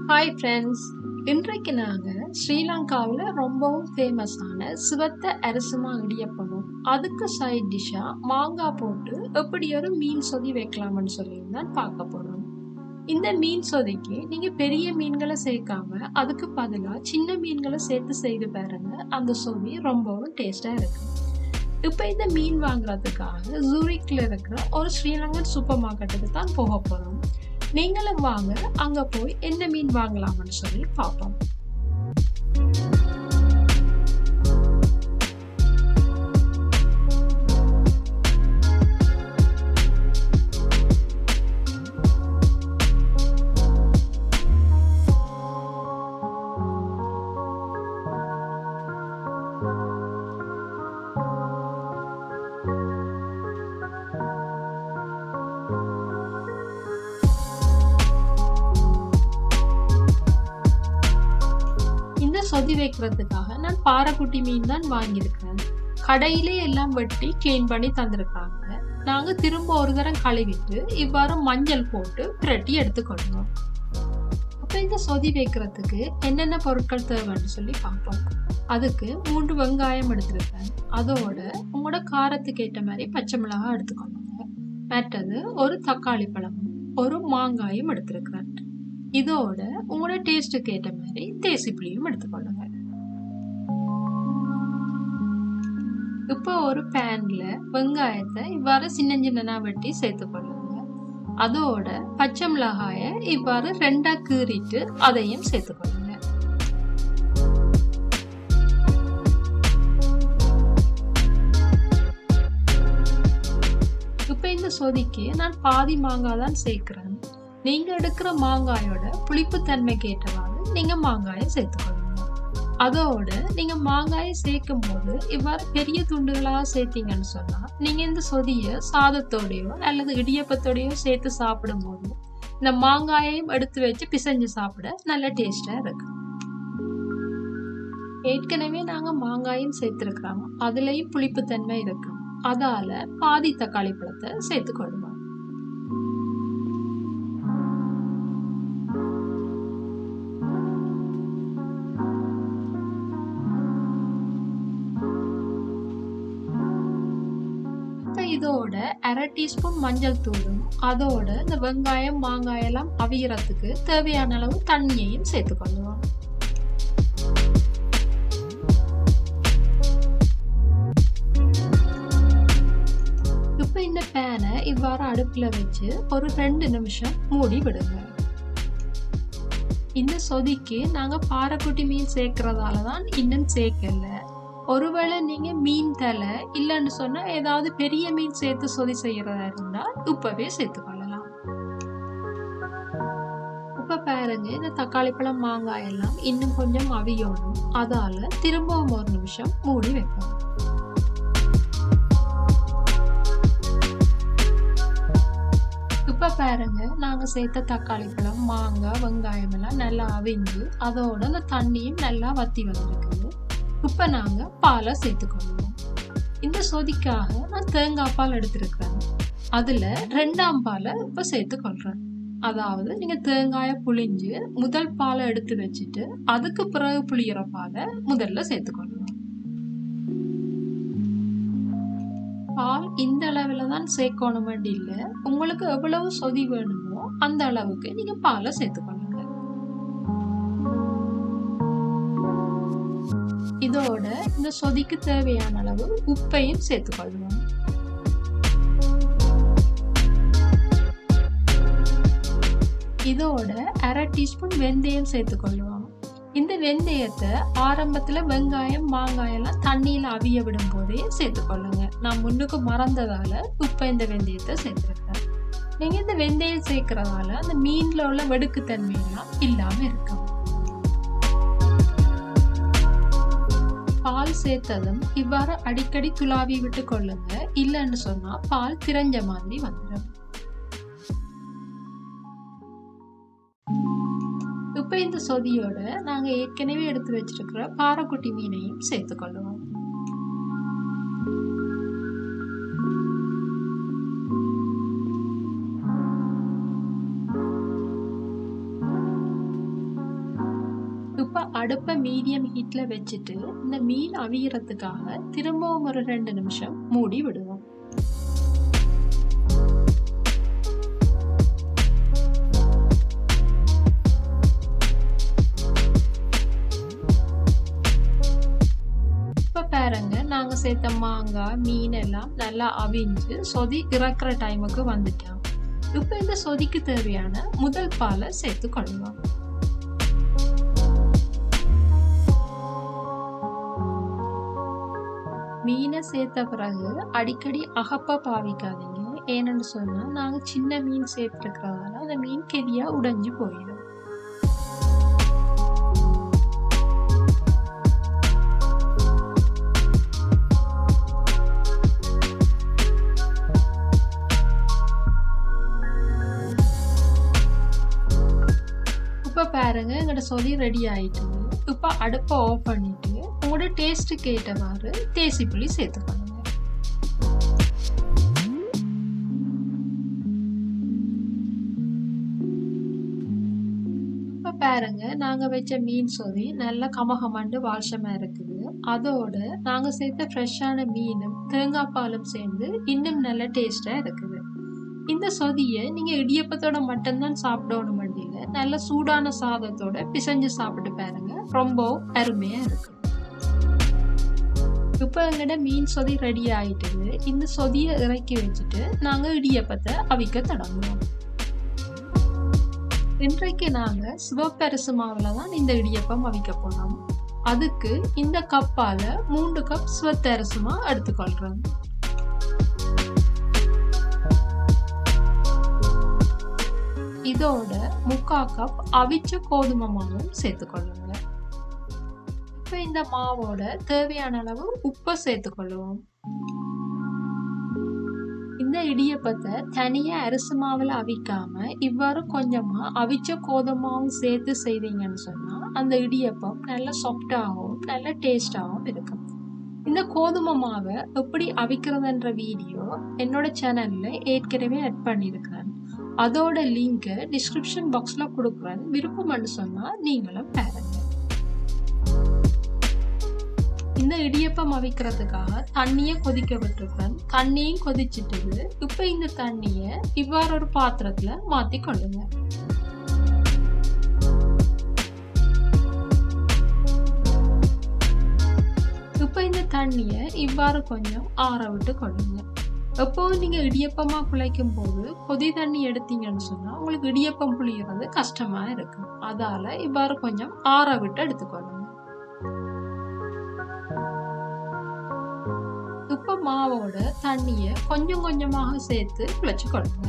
Hi friends, இன்றைக்கு நாங்கள் ஸ்ரீலங்காவில் ரொம்பவும் ஃபேமஸான சிவத்த அரிசிமா இடியப்பமும் அதுக்கு சைட் டிஷ்ஷாக மாங்காய் போட்டு எப்படி ஒரு மீன் சொதி வைக்கலாம்னு சொல்லி தான் பார்க்க போகிறோம். இந்த மீன் சொதிக்கு நீங்கள் பெரிய மீன்களை சேர்க்காம அதுக்கு பதிலாக சின்ன மீன்களை சேர்த்து செய்து பாருங்க. அந்த சொதி ரொம்பவும் டேஸ்டாக இருக்கு. இப்போ இந்த மீன் வாங்குறதுக்காக ஜூரிக்கில் இருக்கிற ஒரு ஸ்ரீலங்கன் சூப்பர் மார்க்கெட்டுக்கு தான் போக போகிறோம். நீங்களும் வாங்க, அங்க போய் என்ன மீன் வாங்கலாம்னு சொல்லி பார்ப்போம். சொதி வைக்கிறதுக்காக நான் பாறைக்குட்டி மீன் தான் வாங்கியிருக்கிறேன். கடையிலே எல்லாம் வெட்டி கிளீன் பண்ணி தந்திருக்காங்க. நாங்க திரும்ப ஒரு தரம் கழுவிட்டு இவ்வாறு மஞ்சள் போட்டு பிரட்டி எடுத்துக்கொள்வோம். அப்ப இந்த சொதி வைக்கிறதுக்கு என்னென்ன பொருட்கள் தேவைன்னு சொல்லி பார்ப்போம். அதுக்கு 3 வெங்காயம் எடுத்திருக்கேன். அதோட உங்களோட காரத்துக்கு ஏற்ற மாதிரி பச்சை மிளகாய் எடுத்துக்கொள்ளுங்க. மற்றது ஒரு தக்காளி பழமும் ஒரு மாங்காயும் எடுத்திருக்கிறேன். இதோட உங்களோட டேஸ்டுக்கு ஏற்ற மாதிரி தேசி புளியும் எடுத்துக்கொள்ளுங்க. இப்போ ஒரு பேன்ல வெங்காயத்தை இவ்வாறு சின்ன சின்னனா வெட்டி சேர்த்துக்கொள்ளுங்க. அதோட பச்சை மிளகாய இவ்வாறு 2ஆ கீறிட்டு அதையும் சேர்த்துக்கொள்ளுங்க. இப்ப இந்த சொதிக்கு நான் பாதி மாங்காய் தான் சேர்க்கிறேன். நீங்க எடுக்கிற மாங்காயோட புளிப்பு தன்மைக்கு ஏற்றவாறு நீங்க மாங்காயை சேர்த்துக்கொள்ளுங்க. அதோட நீங்க மாங்காயை சேர்க்கும் போது இவ்வாறு பெரிய துண்டுகளாக சேர்த்தீங்கன்னு சொன்னா நீங்க இந்த சொதிய சாதத்தோடையோ அல்லது இடியப்பத்தோடையோ சேர்த்து சாப்பிடும் போது இந்த மாங்காயையும் எடுத்து வச்சு பிசைஞ்சு சாப்பிட நல்ல டேஸ்டா இருக்கு. ஏற்கனவே நாங்க மாங்காயும் சேர்த்திருக்கிறோம், அதுலயும் புளிப்பு தன்மை இருக்கும். அதால பாதி தக்காளி பழத்தை சேர்த்துக்கொள்ளுவோம். இதோட 1/2 டீஸ்பூன் மஞ்சள் தூளும் அதோட இந்த வெங்காயம் மாங்காய் எல்லாம் அவியறதுக்கு தேவையான அளவு தண்ணியையும் சேர்த்துக்கொள்ளுவோம். இப்ப இந்த பேனை இவ்வாறு அடுப்புல வச்சு ஒரு 2 நிமிஷம் மூடி விடுங்க. இந்த சொதிக்கு நாங்க பாறைக்குட்டி மீன் சேர்க்கறதாலதான் இன்னும் சேர்க்கல. ஒருவேளை நீங்க மீன் தலை இல்லைன்னு சொன்னா ஏதாவது பெரிய மீன் சேர்த்து சொதி செய்யறதா இருந்தா இப்பவே சேர்த்துக்கொள்ளலாம். இப்ப பாருங்க, இந்த தக்காளி பழம் மாங்காய் எல்லாம் இன்னும் கொஞ்சம் அவியணும். அதால திரும்பவும் ஒரு நிமிஷம் மூடி வைப்போம். இப்ப பாருங்க, நாங்க சேர்த்த தக்காளி பழம் மாங்காய் வெங்காயம் எல்லாம் நல்லா அவிஞ்சு அதோட அந்த தண்ணியும் நல்லா வத்தி வந்திருக்குது. இப்ப நாங்க பாலை சேர்த்துக்கொள்வோம். இந்த சொதிக்காக நான் தேங்காய் பால் எடுத்திருக்கிறேன். அதுல 2ஆம் பாலை இப்ப சேர்த்துக்கொள்றேன். அதாவது நீங்க தேங்காய புளிஞ்சு முதல் பாலை எடுத்து வச்சுட்டு அதுக்கு பிறகு புளியிற பாலை முதல்ல சேர்த்துக்கொள்வோம். பால் இந்த அளவுல தான் சேர்க்கணும் இல்ல, உங்களுக்கு எவ்வளவு சொதி வேணுமோ அந்த அளவுக்கு நீங்க பாலை சேர்த்துக்கொள்ளுங்க. இதோட இந்த சொதிக்கு தேவையான அளவு உப்பையும் சேர்த்துக்கொள்வோம். இதோட 1/2 டீஸ்பூன் வெந்தயம் சேர்த்துக்கொள்வோம். இந்த வெந்தயத்தை ஆரம்பத்துல வெங்காயம் மாங்காய் எல்லாம் தண்ணியில அவிய விடும் போதே சேர்த்துக்கொள்ளுங்க. நான் முன்னுக்கு மறந்ததால இப்ப இந்த வெந்தயத்தை சேர்த்திருக்கேன். நீங்க இந்த வெந்தயம் சேர்க்கறதால அந்த மீன்ல உள்ள வெடுக்கு தன்மையெல்லாம் இல்லாம இருக்கும். பால் சேர்த்ததும் இவ்வாறு அடிக்கடி துளாவி விட்டு கொள்ளுங்க. இல்லைன்னு சொன்னா பால் திரஞ்ச மாதிரி வந்துடும். இப்ப இந்த சொதியோட நாங்க ஏற்கனவே எடுத்து வச்சிருக்கிற பாறைக்குட்டி மீனையும் சேர்த்துக்கொள்ளுவோம். அடுப்பை மீடியம் ஹீட்ல வச்சுட்டு இந்த மீன் அவியறதுக்காக திரும்பவும் ஒரு 2 நிமிஷம் மூடி விடுவோம். இப்ப பாருங்க, நாங்க சேர்த்த மாங்காய் மீன் எல்லாம் நல்லா அவிஞ்சு சொதி இறக்குற டைமுக்கு வந்துட்டோம். இப்ப இந்த சொதிக்கு தேவையான முதல் பாலை சேர்த்து கொள்ளலாம். மீனை சேர்த்த பிறகு அடிக்கடி அகப்பா பாவிக்காதீங்க. ஏன்னு சொன்னா நாங்க சின்ன மீன் சேர்த்துருக்கிறதால அந்த மீன் கெதியா உடைஞ்சு போயிடும். இப்ப பாருங்க, எங்களோட சொதி ரெடி ஆயிட்டு. இப்ப அடுப்பை ஆஃப் பண்ணிட்டு உங்களோட டேஸ்ட்டுக்கு ஏற்றவாறு தேசி புளி சேர்த்துக்கணுங்க. இப்ப பாருங்க, நாங்க வச்ச மீன் சொதி நல்லா கமகமண்டு வாசமா இருக்குது. அதோட நாங்க சேர்த்த ஃப்ரெஷ்ஷான மீனும் தேங்காய் பாலும் சேர்ந்து இன்னும் நல்ல டேஸ்டா இருக்குது. இந்த சொதிய நீங்க இடியப்பத்தோட மட்டும்தான் சாப்பிடணும் வண்டியில நல்ல சூடான சாதத்தோட பிசைஞ்சு சாப்பிட்டு பாருங்க, ரொம்ப அருமையா இருக்கு. இப்ப எங்கட மீன் சொதி ரெடி ஆயிட்டு. இந்த சொதிய இறக்கி வச்சுட்டு நாங்க இடியப்பத்தை அவிக்க தொடங்குவோம். இன்றைக்கு நாங்க சிவப்பரிசி மாவுல தான் இந்த இடியப்பம் அவிக்க போறோம். அதுக்கு இந்த கப்பால 3 கப் சிவத்தரிசி மாவு எடுத்துக்கொள்றோம். இதோட 3/4 கப் அவிச்ச கோதுமை மாவும் சேர்த்துக்கொள்ளுங்க. இப்ப இந்த மாவோட தேவையான அளவு உப்பை சேர்த்துக்கொள்ளுவோம். இந்த இடியப்பத்தை தனியா அரிசி மாவுல அவிக்காம இவ்வாறு கொஞ்சமா அவிச்ச கோதுமாவும் சேர்த்து செய்தீங்கன்னு சொன்னா அந்த இடியப்பம் நல்ல சாஃப்டாகவும் நல்ல டேஸ்டாகவும் இருக்கும். இந்த கோதுமை மாவை எப்படி அவிக்கிறதுன்ற வீடியோ என்னோட சேனல்ல ஏற்கனவே ஆட் பண்ணியிருக்கிறேன். அதோட லிங்க் டிஸ்கிரிப்ஷன் பாக்ஸ்ல கொடுக்குறேன். விருப்பம்னு சொன்னா நீங்களும் பாருங்க. இந்த இடியப்பம் அவிக்கிறதுக்காக தண்ணியை கொதிக்க விட்டுருக்கேன். தண்ணியும் கொதிச்சுட்டு இப்ப இந்த தண்ணிய இவ்வாறு ஒரு பாத்திரத்துல மாத்தி கொள்ளுங்க. இப்ப இந்த தண்ணிய இவ்வாறு கொஞ்சம் ஆற விட்டு கொள்ளுங்க. எப்போவும் நீங்க இடியப்பமா குழைக்கும் போது கொதி தண்ணி எடுத்தீங்கன்னு சொன்னா உங்களுக்கு இடியப்பம் புளியறது கஷ்டமா இருக்கும். அதால இவ்வாறு கொஞ்சம் ஆற விட்டு எடுத்துக்கொள்ளுங்க. இப்ப மாவோட தண்ணிய கொஞ்சம் கொஞ்சமாக சேர்த்து குழைச்சு கொள்ளுங்க.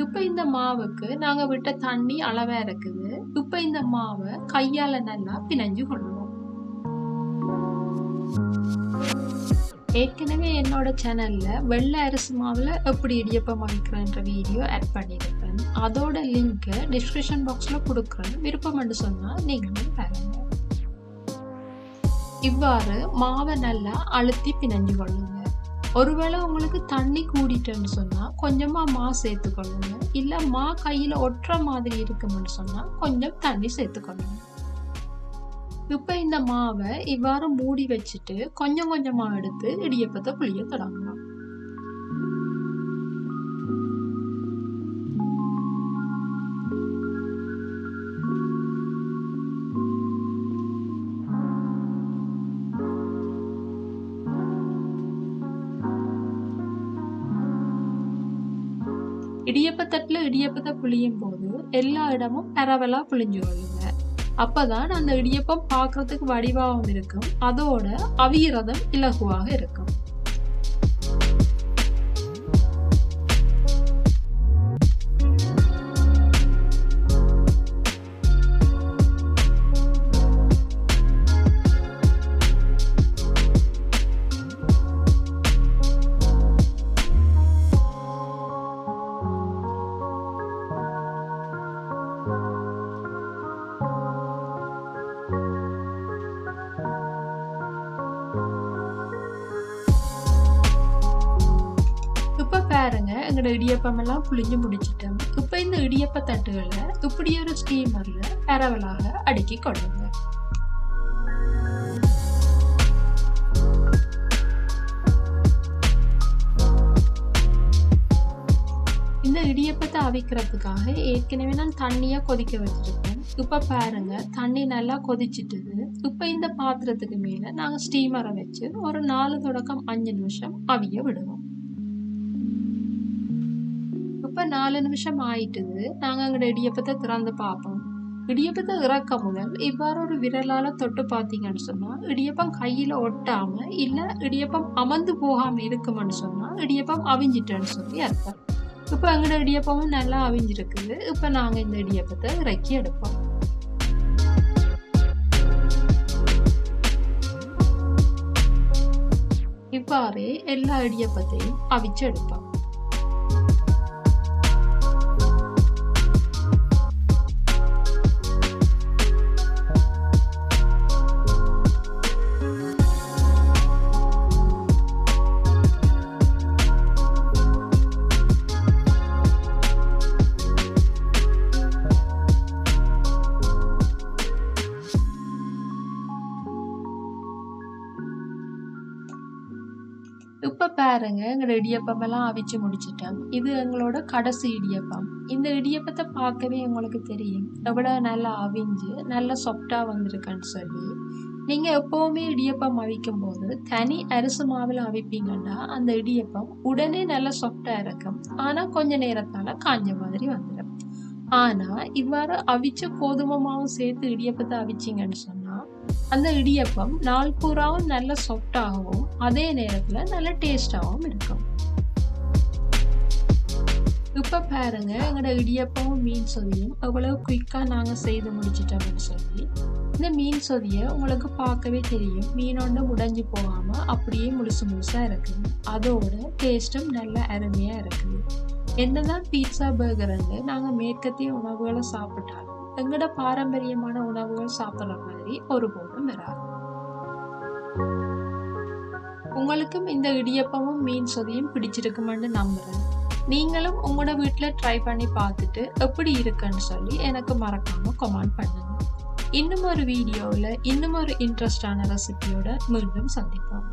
இப்ப இந்த மாவுக்கு நாங்க விட்ட தண்ணி அளவா இருக்குது. இப்ப இந்த மாவை கையால நல்லா பிணைஞ்சு கொள்ளுவோம். ஏற்கனவே என்னோட சேனல்ல வெள்ளை அரிசி மாவுல எப்படி இடியப்பம் அவிக்கிறேன்ற வீடியோ ஆட் பண்ணியிருக்கேன். அதோட லிங்க் டிஸ்கிரிப்ஷன் பாக்ஸ்ல கொடுக்குறேன். விருப்பம்னு சொன்னா நீங்களும் பாருங்க. இவ்வாறு மாவை நல்லா அழுத்தி பிணைஞ்சு கொள்ளுங்க. ஒருவேளை உங்களுக்கு தண்ணி கூடிட்டுன்னு சொன்னா கொஞ்சமா மா சேர்த்துக்கொள்ளுங்க. இல்ல மா கையில ஒட்டுற மாதிரி இருக்குன்னு சொன்னா கொஞ்சம் தண்ணி சேர்த்துக்கொள்ளுங்க. இப்ப இந்த மாவை இவ்வாறு மூடி வச்சுட்டு கொஞ்சம் கொஞ்சமா எடுத்து இடியப்பத்தை புளிய தொடங்கலாம். இடியப்பத்தட்டுல இடியப்பத்தை புளியும் போது எல்லா இடமும் பரவலா புளிஞ்சு கொள்ளுங்க. அப்பதான் அந்த இடியப்பம் பார்க்கறதுக்கு வடிவாகவும் இருக்கும். அதோட அவியறதும் இலகுவாக இருக்கும். எங்களோட இடியப்பம் எல்லாம் புளிஞ்சு முடிச்சிட்டோம். இப்போ இந்த இடியப்ப தட்டுகளை இப்படி ஒரு ஸ்டீமர்ல பரவலாக அடுக்கி கொள்ளுங்க. இந்த இடியப்பத்தை அவிக்கிறதுக்காக ஏற்கனவே நான் தண்ணியா கொதிக்க வச்சிருக்கேன். இப்ப பாருங்க தண்ணி நல்லா கொதிச்சிட்டுது. இப்ப இந்த பாத்திரத்துக்கு மேல நாங்க ஸ்டீமரை வச்சு ஒரு 4 தொடக்கம் 5 நிமிஷம் அவிய விடுவோம். இப்ப 4 நிமிஷம் ஆயிட்டுது. நாங்க அங்க இடியப்பத்தை திறந்து பார்ப்போம். இடியப்பத்தை இறக்க முதல் இவ்வாறு ஒரு விரலால தொட்டு பாத்தீங்கன்னு சொன்னா இடியப்பம் கையில ஒட்டாம இல்ல இடியப்பம் அமர்ந்து போகாம இருக்குமென்னு சொன்னா இடியப்பம் அவிஞ்சிட்டேன்னு சொல்லி அர்த்தம். இப்ப எங்கட இடியப்பமும் நல்லா அவிஞ்சிருக்குது. இப்ப நாங்க இந்த இடியப்பத்தை இறக்கி எடுப்போம். இவ்வாறே எல்லா இடியப்பத்தையும் அவிச்சு எடுப்போம். இப்ப பாருங்க எங்களோட இடியப்பம் எல்லாம் அவிச்சு முடிச்சிட்டோம். இது எங்களோட கடைசி இடியப்பம். இந்த இடியப்பத்தை பார்க்கவே உங்களுக்கு தெரியும் எவ்வளவு நல்லா அவிஞ்சு நல்ல சாஃப்டா வந்திருக்குன்னு சொல்லி. நீங்க எப்பவுமே இடியப்பம் அவிக்கும் போது தனி அரிசி மாவுல அவிப்பீங்கன்னா அந்த இடியப்பம் உடனே நல்ல சாஃப்டா இருக்கும். ஆனா கொஞ்ச நேரத்தால காஞ்ச மாதிரி வந்துடும். ஆனா இவ்வாறு அவிச்ச கோதுமை மாவும் சேர்த்து இடியப்பத்தை அவிச்சிங்கன்னு சொன்னா அந்த இடியப்பம் நாள் பூராவும் நல்ல சாஃப்டாகவும் அதே நேரத்துல நல்ல டேஸ்டாகவும் இருக்கும். இப்ப பாருங்க எங்களோட இடியப்பமும் மீன் சொதியும் எவ்வளவு குயிக்கா நாங்க செய்து முடிச்சிட்டோம்னு சொல்லி. இந்த மீன் சொதிய உங்களுக்கு பார்க்கவே தெரியும் மீனோட உடைஞ்சு போகாம அப்படியே முழுசு முழுசா இருக்குது. அதோட டேஸ்டும் நல்ல அருமையா இருக்குது. என்னதான் பீட்சா பர்கர்ன்னு நாங்க மேற்கத்திய உணவுகளை சாப்பிட்டாலும் எங்களோட பாரம்பரியமான உணவுகள் சாப்பிடுற மாதிரி ஒருபோதும் வராது. உங்களுக்கும் இந்த இடியப்பமும் மீன் சொதியும் பிடிச்சிருக்குமென்னு நம்புறேன். நீங்களும் உங்களோட வீட்டுல ட்ரை பண்ணி பார்த்துட்டு எப்படி இருக்குன்னு சொல்லி எனக்கு மறக்காம கமெண்ட் பண்ணுங்க. இன்னும் ஒரு வீடியோவில் இன்னும் ஒரு இன்ட்ரெஸ்டான ரெசிபியோட மீண்டும் சந்திப்போம்.